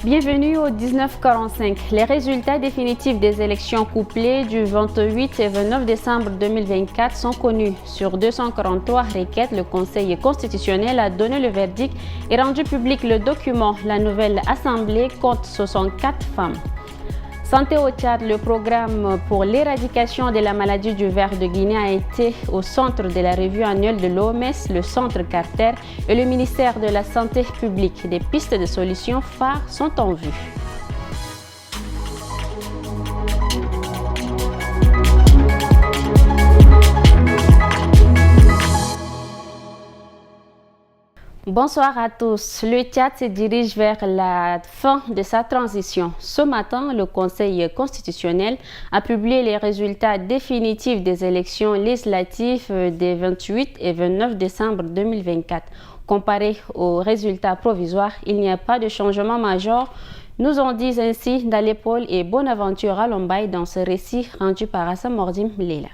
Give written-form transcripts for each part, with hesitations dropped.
Bienvenue au 1945. Les résultats définitifs des élections couplées du 28 et 29 décembre 2024 sont connus. Sur 243 requêtes, le Conseil constitutionnel a donné le verdict et rendu public le document. La nouvelle Assemblée compte 64 femmes. Santé au Tchad, le programme pour l'éradication de la maladie du ver de Guinée a été au centre de la revue annuelle de l'OMS, le Centre Carter et le ministère de la Santé publique. Des pistes de solutions phares sont en vue. Bonsoir à tous. Le Tchad se dirige vers la fin de sa transition. Ce matin, le Conseil constitutionnel a publié les résultats définitifs des élections législatives des 28 et 29 décembre 2024. Comparé aux résultats provisoires, il n'y a pas de changement majeur. Nous en disent ainsi Dalepol et Bonaventure Alombay dans ce récit rendu par Hassan Mordim Lela.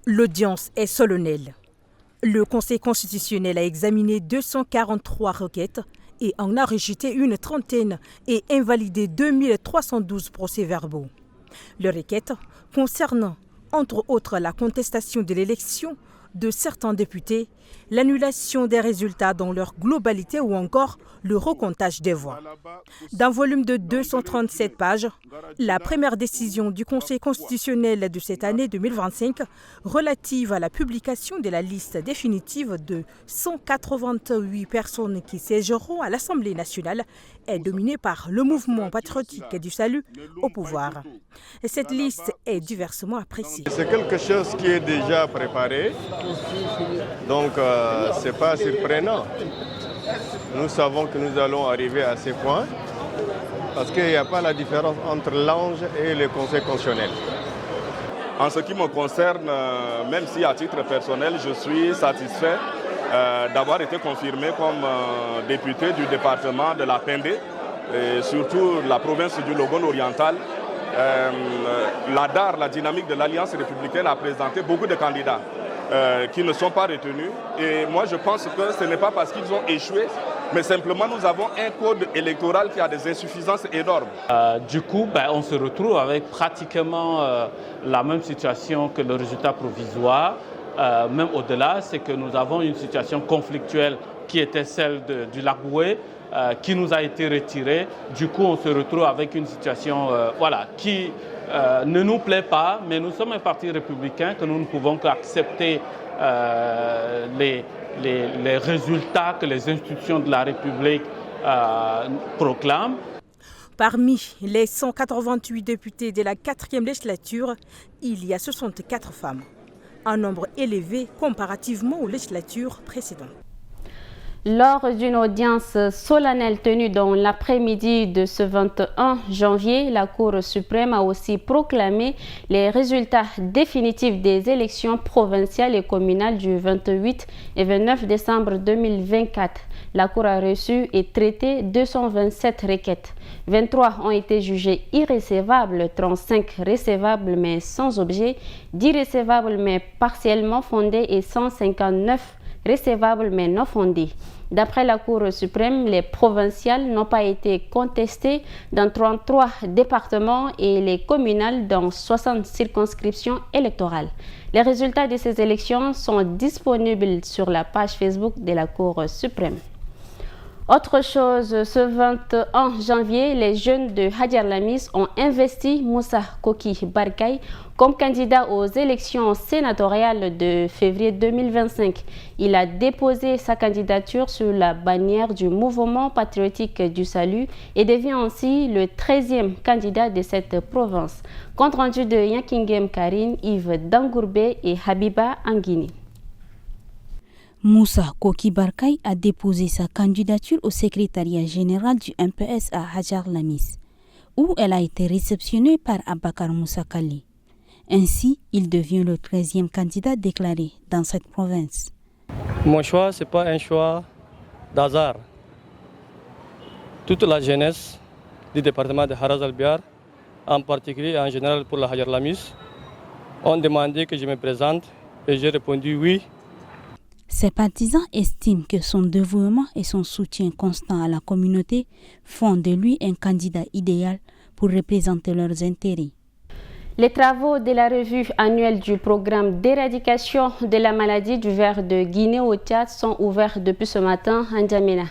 L'audience est solennelle. Le Conseil constitutionnel a examiné 243 requêtes et en a rejeté une trentaine et invalidé 2312 procès-verbaux. Les requêtes concernent, entre autres, la contestation de l'élection de certains députés, l'annulation des résultats dans leur globalité ou encore le recomptage des voix. D'un volume de 237 pages, la première décision du Conseil constitutionnel de cette année 2025 relative à la publication de la liste définitive de 188 personnes qui siégeront à l'Assemblée nationale est dominée par le mouvement patriotique du salut au pouvoir. Et cette liste est diversement appréciée. C'est quelque chose qui est déjà préparé, donc ce n'est pas surprenant. Nous savons que nous allons arriver à ces points parce qu'il n'y a pas la différence entre l'ange et le Conseil constitutionnel. En ce qui me concerne, même si à titre personnel, je suis satisfait d'avoir été confirmé comme député du département de la Pendé, et surtout la province du Logone oriental. La DAR, la dynamique de l'Alliance républicaine, a présenté beaucoup de candidats qui ne sont pas retenus. Et moi, je pense que ce n'est pas parce qu'ils ont échoué, mais simplement nous avons un code électoral qui a des insuffisances énormes. Du coup, on se retrouve avec pratiquement la même situation que le résultat provisoire. Même au-delà, c'est que nous avons une situation conflictuelle qui était celle du Lagoué, qui nous a été retirée. Du coup, on se retrouve avec une situation qui ne nous plaît pas, mais nous sommes un parti républicain que nous ne pouvons qu'accepter les résultats que les institutions de la République proclament. Parmi les 188 députés de la 4e législature, il y a 64 femmes, un nombre élevé comparativement aux législatures précédentes. Lors d'une audience solennelle tenue dans l'après-midi de ce 21 janvier, la Cour suprême a aussi proclamé les résultats définitifs des élections provinciales et communales du 28 et 29 décembre 2024. La Cour a reçu et traité 227 requêtes. 23 ont été jugées irrécevables, 35 récevables mais sans objet, 10 récevables mais partiellement fondées et 159 récevables mais non fondées. D'après la Cour suprême, les provinciales n'ont pas été contestées dans 33 départements et les communales dans 60 circonscriptions électorales. Les résultats de ces élections sont disponibles sur la page Facebook de la Cour suprême. Autre chose, ce 21 janvier, les jeunes de Hadjar Lamis ont investi Moussa Koki Barkay comme candidat aux élections sénatoriales de février 2025. Il a déposé sa candidature sur la bannière du mouvement patriotique du salut et devient ainsi le 13e candidat de cette province. Compte rendu de Yankingem Karine, Yves Dangourbe et Habiba Anguini. Moussa Koki Barkay a déposé sa candidature au secrétariat général du MPS à Hadjar Lamis, où elle a été réceptionnée par Abakar Moussa Kali. Ainsi, il devient le 13e candidat déclaré dans cette province. Mon choix, ce n'est pas un choix d'hasard. Toute la jeunesse du département de Haraz al-Biar, en particulier et en général pour la Hadjar Lamis, ont demandé que je me présente et j'ai répondu oui. Ses partisans estiment que son dévouement et son soutien constant à la communauté font de lui un candidat idéal pour représenter leurs intérêts. Les travaux de la revue annuelle du programme d'éradication de la maladie du ver de Guinée au Tchad sont ouverts depuis ce matin à N'Djamena.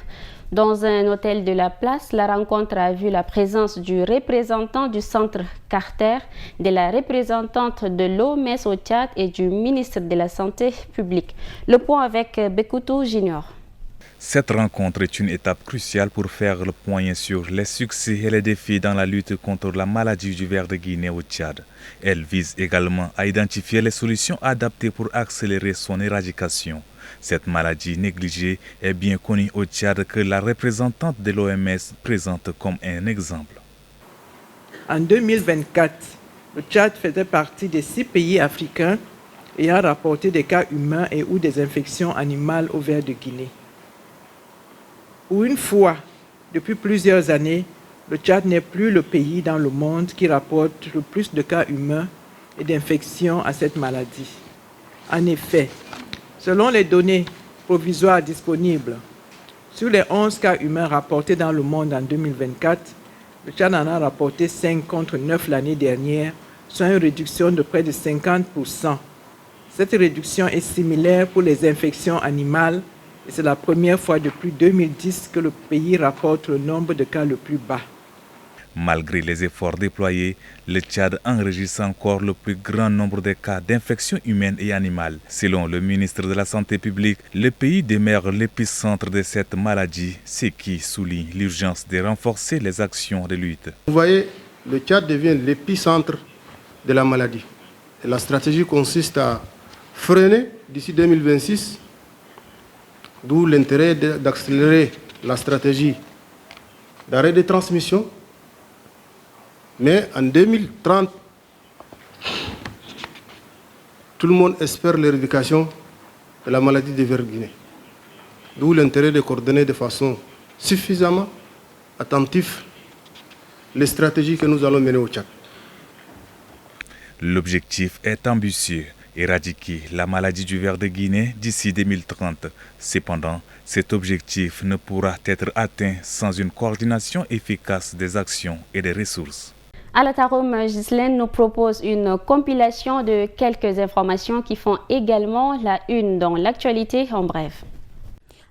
Dans un hôtel de la place, la rencontre a vu la présence du représentant du centre Carter, de la représentante de l'OMS au Tchad et du ministre de la Santé publique. Le point avec Bekoutou Junior. Cette rencontre est une étape cruciale pour faire le point sur les succès et les défis dans la lutte contre la maladie du ver de Guinée au Tchad. Elle vise également à identifier les solutions adaptées pour accélérer son éradication. Cette maladie négligée est bien connue au Tchad que la représentante de l'OMS présente comme un exemple. En 2024, le Tchad faisait partie des 6 pays africains ayant rapporté des cas humains et ou des infections animales au ver de Guinée. Pour une fois, depuis plusieurs années, le Tchad n'est plus le pays dans le monde qui rapporte le plus de cas humains et d'infections à cette maladie. En effet, selon les données provisoires disponibles, sur les 11 cas humains rapportés dans le monde en 2024, le Tchad en a rapporté 5 contre 9 l'année dernière, soit une réduction de près de 50%. Cette réduction est similaire pour les infections animales et c'est la première fois depuis 2010 que le pays rapporte le nombre de cas le plus bas. Malgré les efforts déployés, le Tchad enregistre encore le plus grand nombre de cas d'infections humaines et animales. Selon le ministre de la Santé publique, le pays demeure l'épicentre de cette maladie, ce qui souligne l'urgence de renforcer les actions de lutte. Vous voyez, le Tchad devient l'épicentre de la maladie. Et la stratégie consiste à freiner d'ici 2026, d'où l'intérêt d'accélérer la stratégie d'arrêt de transmission. Mais en 2030, tout le monde espère l'éradication de la maladie du ver de Guinée. D'où l'intérêt de coordonner de façon suffisamment attentive les stratégies que nous allons mener au Tchad. L'objectif est ambitieux, éradiquer la maladie du ver de Guinée d'ici 2030. Cependant, cet objectif ne pourra être atteint sans une coordination efficace des actions et des ressources. Alataroum Ghislaine nous propose une compilation de quelques informations qui font également la une dans l'actualité en bref.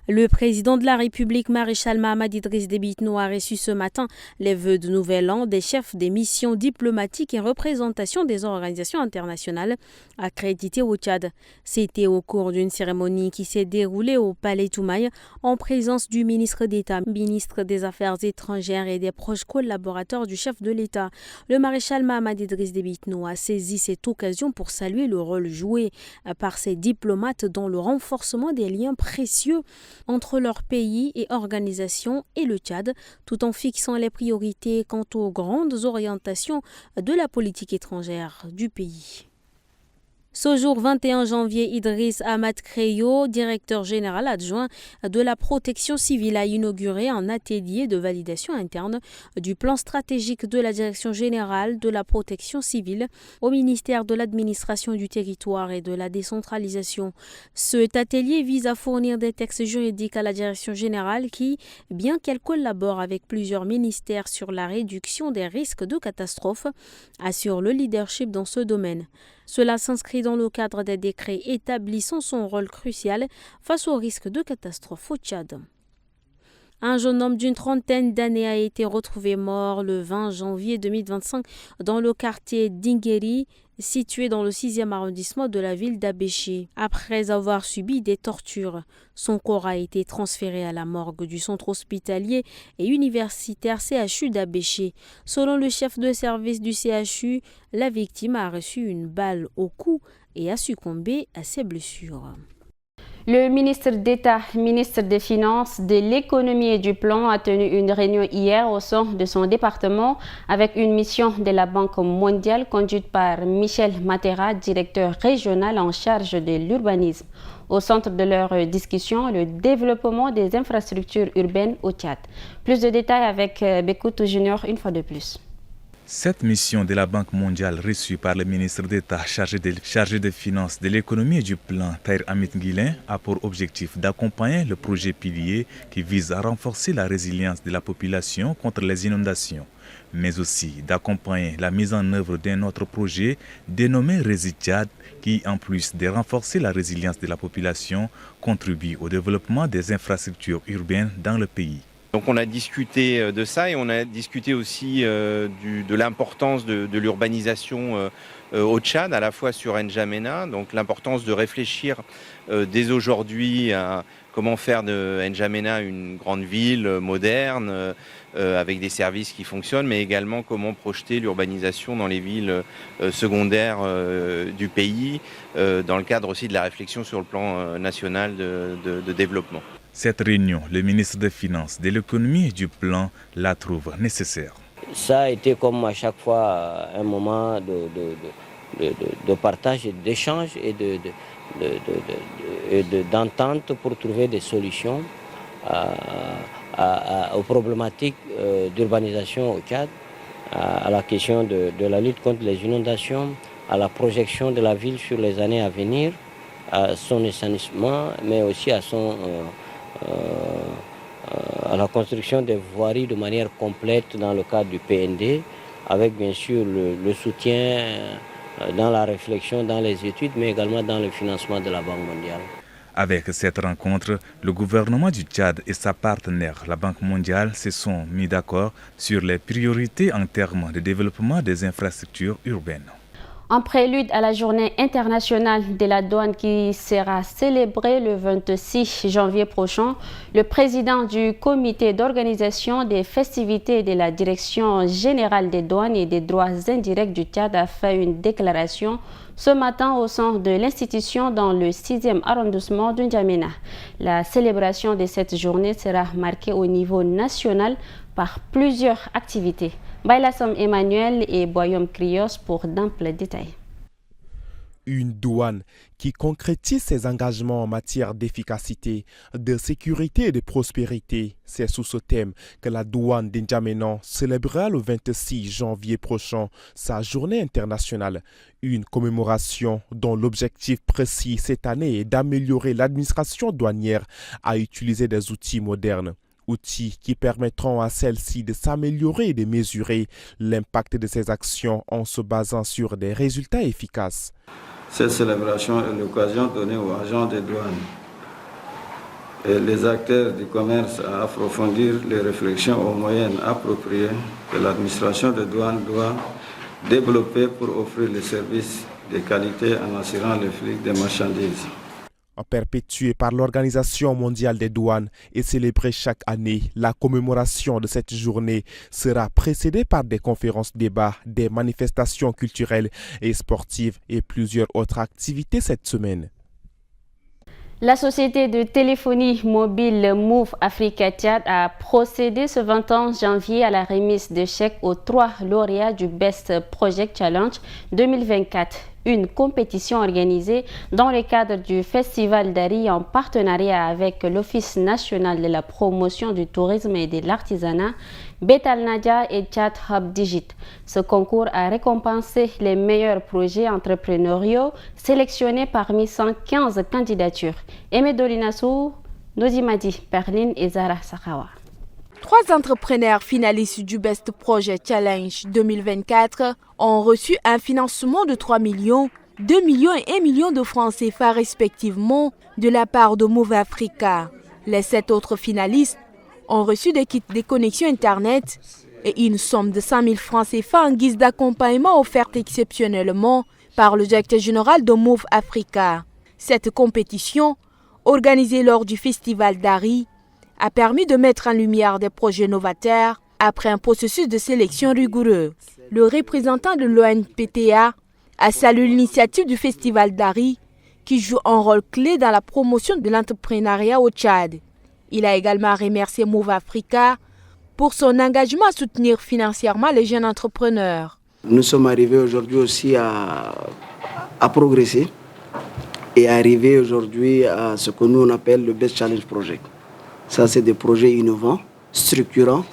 Le président de la République, Maréchal Mahamat Idriss Déby Itno, a reçu ce matin les vœux de Nouvel An des chefs des missions diplomatiques et représentation des organisations internationales accréditées au Tchad. C'était au cours d'une cérémonie qui s'est déroulée au Palais Toumaï en présence du ministre d'État, ministre des Affaires étrangères et des proches collaborateurs du chef de l'État. Le maréchal Mahamat Idriss Déby Itno a saisi cette occasion pour saluer le rôle joué par ces diplomates dans le renforcement des liens précieux entre leur pays et organisations et le Tchad, tout en fixant les priorités quant aux grandes orientations de la politique étrangère du pays. Ce jour 21 janvier, Idriss Ahmad Kreyo, directeur général adjoint de la protection civile, a inauguré un atelier de validation interne du plan stratégique de la direction générale de la protection civile au ministère de l'administration du territoire et de la décentralisation. Cet atelier vise à fournir des textes juridiques à la direction générale qui, bien qu'elle collabore avec plusieurs ministères sur la réduction des risques de catastrophe, assure le leadership dans ce domaine. Cela s'inscrit dans le cadre des décrets établissant son rôle crucial face au risque de catastrophe au Tchad. Un jeune homme d'une trentaine d'années a été retrouvé mort le 20 janvier 2025 dans le quartier d'Ingeri, situé dans le 6e arrondissement de la ville d'Abéché, après avoir subi des tortures. Son corps a été transféré à la morgue du centre hospitalier et universitaire CHU d'Abéché. Selon le chef de service du CHU, la victime a reçu une balle au cou et a succombé à ses blessures. Le ministre d'État, ministre des Finances, de l'Économie et du Plan a tenu une réunion hier au sein de son département avec une mission de la Banque mondiale conduite par Michel Matera, directeur régional en charge de l'urbanisme. Au centre de leur discussion, le développement des infrastructures urbaines au Tchad. Plus de détails avec Bekoutou Junior une fois de plus. Cette mission de la Banque mondiale reçue par le ministre d'État chargé des Finances, de l'économie et du plan, Tahir Hamid Guilin, a pour objectif d'accompagner le projet pilier qui vise à renforcer la résilience de la population contre les inondations, mais aussi d'accompagner la mise en œuvre d'un autre projet dénommé ResiTchad qui, en plus de renforcer la résilience de la population, contribue au développement des infrastructures urbaines dans le pays. Donc on a discuté de ça et on a discuté aussi de l'importance de l'urbanisation au Tchad, à la fois sur N'Djamena, donc l'importance de réfléchir dès aujourd'hui à comment faire de N'Djamena une grande ville moderne, avec des services qui fonctionnent, mais également comment projeter l'urbanisation dans les villes secondaires du pays, dans le cadre aussi de la réflexion sur le plan national de développement. Cette réunion, le ministre des Finances, de l'économie et du plan la trouve nécessaire. Ça a été comme à chaque fois un moment de partage, d'échange et d'entente pour trouver des solutions aux problématiques d'urbanisation au Tchad, à la question de la lutte contre les inondations, à la projection de la ville sur les années à venir, à son assainissement, mais aussi à la construction des voiries de manière complète dans le cadre du PND, avec bien sûr le soutien dans la réflexion, dans les études, mais également dans le financement de la Banque mondiale. Avec cette rencontre, le gouvernement du Tchad et sa partenaire, la Banque mondiale, se sont mis d'accord sur les priorités en termes de développement des infrastructures urbaines. En prélude à la journée internationale de la douane qui sera célébrée le 26 janvier prochain, le président du comité d'organisation des festivités de la Direction générale des douanes et des droits indirects du Tchad a fait une déclaration ce matin au sein de l'institution dans le 6e arrondissement de N'Djamena. La célébration de cette journée sera marquée au niveau national par plusieurs activités. Bailassam Emmanuel et Boyom Krios pour d'amples détails. Une douane qui concrétise ses engagements en matière d'efficacité, de sécurité et de prospérité. C'est sous ce thème que la douane d'N'Djamena célébrera le 26 janvier prochain sa journée internationale. Une commémoration dont l'objectif précis cette année est d'améliorer l'administration douanière à utiliser des outils modernes. Outils qui permettront à celle-ci de s'améliorer et de mesurer l'impact de ses actions en se basant sur des résultats efficaces. Cette célébration est l'occasion donnée aux agents des douanes et les acteurs du commerce à approfondir les réflexions aux moyens appropriés que l'administration des douanes doit développer pour offrir les services de qualité en assurant le flux des marchandises. Perpétuée par l'Organisation mondiale des douanes et célébrée chaque année, la commémoration de cette journée sera précédée par des conférences-débats, des manifestations culturelles et sportives et plusieurs autres activités cette semaine. La société de téléphonie mobile Move Africa Tchad a procédé ce 21 janvier à la remise de chèques aux 3 lauréats du Best Project Challenge 2024. Une compétition organisée dans le cadre du Festival d'Ari en partenariat avec l'Office national de la promotion du tourisme et de l'artisanat, Betal Nadia et Tchad Hub Digit. Ce concours a récompensé les meilleurs projets entrepreneuriaux sélectionnés parmi 115 candidatures. Aimé Dolinassou, Nodimadi, Perline et Zara Sakawa. 3 entrepreneurs finalistes du Best Project Challenge 2024 ont reçu un financement de 3 millions, 2 millions et 1 million de francs CFA respectivement de la part de Move Africa. Les 7 autres finalistes ont reçu des kits de connexion Internet et une somme de 5 000 francs CFA en guise d'accompagnement offerte exceptionnellement par le directeur général de Move Africa. Cette compétition, organisée lors du Festival d'Ari, a permis de mettre en lumière des projets novateurs après un processus de sélection rigoureux. Le représentant de l'ONPTA a salué l'initiative du Festival d'Ari qui joue un rôle clé dans la promotion de l'entrepreneuriat au Tchad. Il a également remercié Move Africa pour son engagement à soutenir financièrement les jeunes entrepreneurs. Nous sommes arrivés aujourd'hui aussi à progresser et arriver aujourd'hui à ce que nous on appelle le Best Challenge Project. Ça, c'est des projets innovants, structurants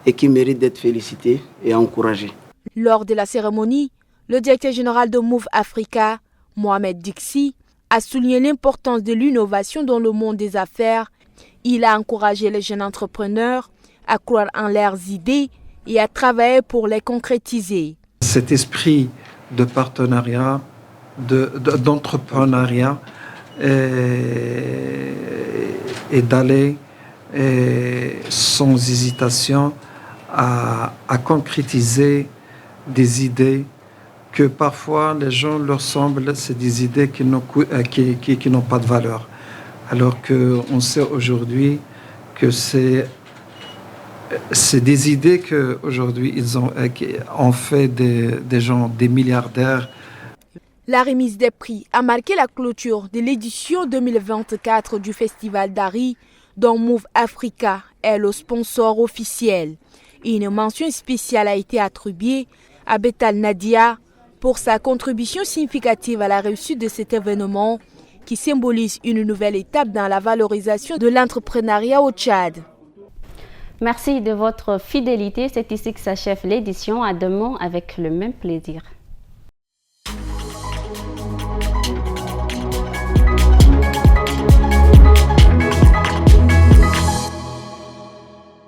et qui méritent d'être félicités et encouragés. Lors de la cérémonie, le directeur général de Move Africa, Mohamed Dixi, a souligné l'importance de l'innovation dans le monde des affaires. Il a encouragé les jeunes entrepreneurs à croire en leurs idées et à travailler pour les concrétiser. Cet esprit de partenariat, d'entrepreneuriat et d'aller sans hésitation à concrétiser des idées que parfois les gens leur semblent, c'est des idées qui n'ont pas de valeur. Alors qu'on sait aujourd'hui que c'est des idées qu'aujourd'hui ils ont fait des gens, des milliardaires. La remise des prix a marqué la clôture de l'édition 2024 du Festival d'Ari, dont Move Africa est le sponsor officiel. Une mention spéciale a été attribuée à Betal Nadia pour sa contribution significative à la réussite de cet événement qui symbolise une nouvelle étape dans la valorisation de l'entrepreneuriat au Tchad. Merci de votre fidélité. C'est ici que s'achève l'édition. À demain avec le même plaisir.